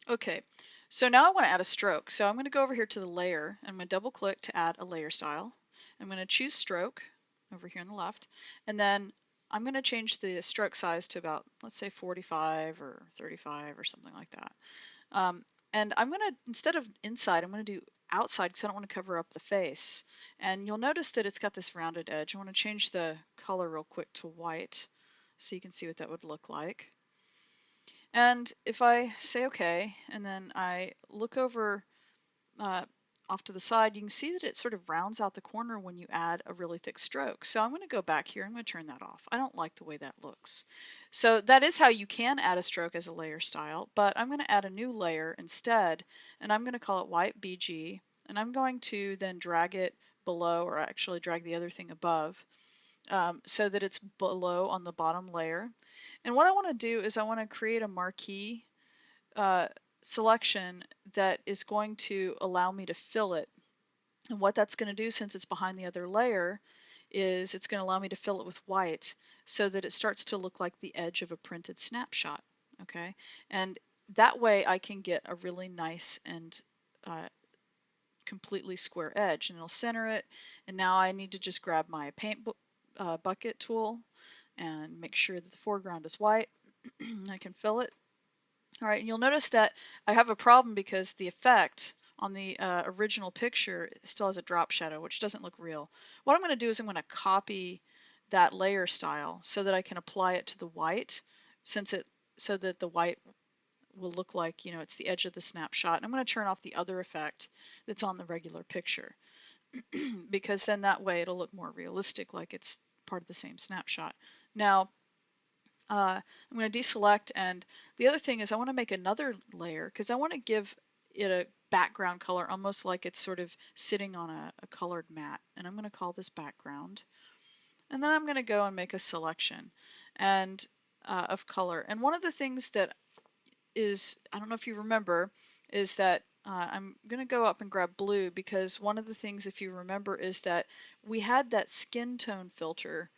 Okay, so now I want to add a stroke. So I'm going to go over here to the layer. I'm going to double click to add a layer style. I'm going to choose stroke over here on the left, and then I'm going to change the stroke size to about, let's say 45 or 35 or something like that. And I'm going to, instead of inside, I'm going to do outside because I don't want to cover up the face. And you'll notice that it's got this rounded edge. I want to change the color real quick to white so you can see what that would look like. And if I say OK, and then I look over uh, off to the side, you can see that it sort of rounds out the corner when you add a really thick stroke. So I'm going to go back here. I'm going to turn that off. I don't like the way that looks. So that is how you can add a stroke as a layer style, but I'm going to add a new layer instead, and I'm going to call it white BG, and I'm going to then drag it below, or actually drag the other thing above, so that it's below on the bottom layer. And what I want to do is I want to create a marquee uh, selection that is going to allow me to fill it. And what that's going to do, since it's behind the other layer, is it's going to allow me to fill it with white so that it starts to look like the edge of a printed snapshot. Okay, and that way I can get a really nice and completely square edge, and it'll center it. And now I need to just grab my paint bucket tool and make sure that the foreground is white. I can fill it. All right, and you'll notice that I have a problem because the effect on the original picture still has a drop shadow, which doesn't look real. What I'm going to do is I'm going to copy that layer style so that I can apply it to the white, so that the white will look like, you know, it's the edge of the snapshot. And I'm going to turn off the other effect that's on the regular picture because then that way it'll look more realistic, like it's part of the same snapshot. Now, I'm going to deselect, and the other thing is I want to make another layer because I want to give it a background color almost like it's sort of sitting on a colored mat, and I'm going to call this background. And then I'm going to go and make a selection and of color. And one of the things that is, I don't know if you remember, is that I'm going to go up and grab blue because one of the things, if you remember, is that we had that skin tone filter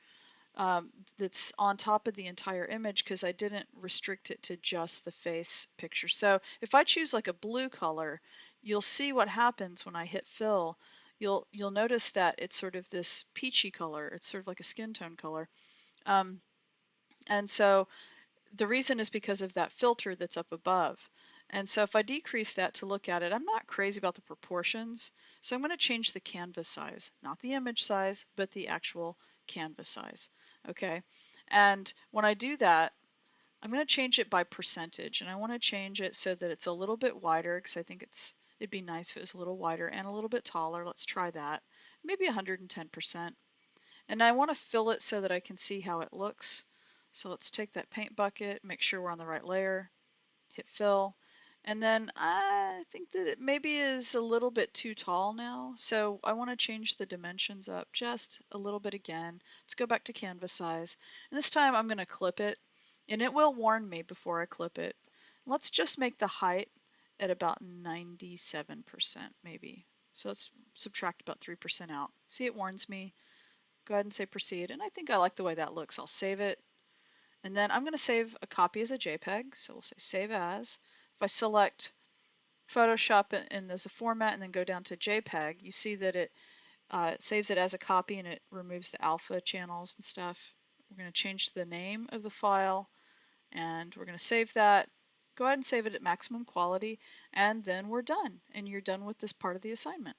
that's on top of the entire image because I didn't restrict it to just the face picture. So if I choose like a blue color, you'll see what happens when I hit fill. You'll notice that it's sort of this peachy color. It's sort of like a skin tone color. Um, and so the reason is because of that filter that's up above. And so if I decrease that to look at it, I'm not crazy about the proportions. So I'm going to change the canvas size, not the image size, but the actual canvas size. Okay. And when I do that, I'm going to change it by percentage. And I want to change it so that it's a little bit wider because I think it'd be nice if it was a little wider and a little bit taller. Let's try that. Maybe 110%. And I want to fill it so that I can see how it looks. So let's take that paint bucket, make sure we're on the right layer, hit fill. And then I think that it maybe is a little bit too tall now. So I want to change the dimensions up just a little bit again. Let's go back to canvas size. And this time I'm going to clip it. And it will warn me before I clip it. Let's just make the height at about 97% maybe. So let's subtract about 3% out. See, it warns me. Go ahead and say proceed. And I think I like the way that looks. I'll save it. And then I'm going to save a copy as a JPEG. So we'll say save as. If I select Photoshop and there's a format and then go down to JPEG, you see that it saves it as a copy and it removes the alpha channels and stuff. We're going to change the name of the file and we're going to save that. Go ahead and save it at maximum quality, and then we're done. And you're done with this part of the assignment.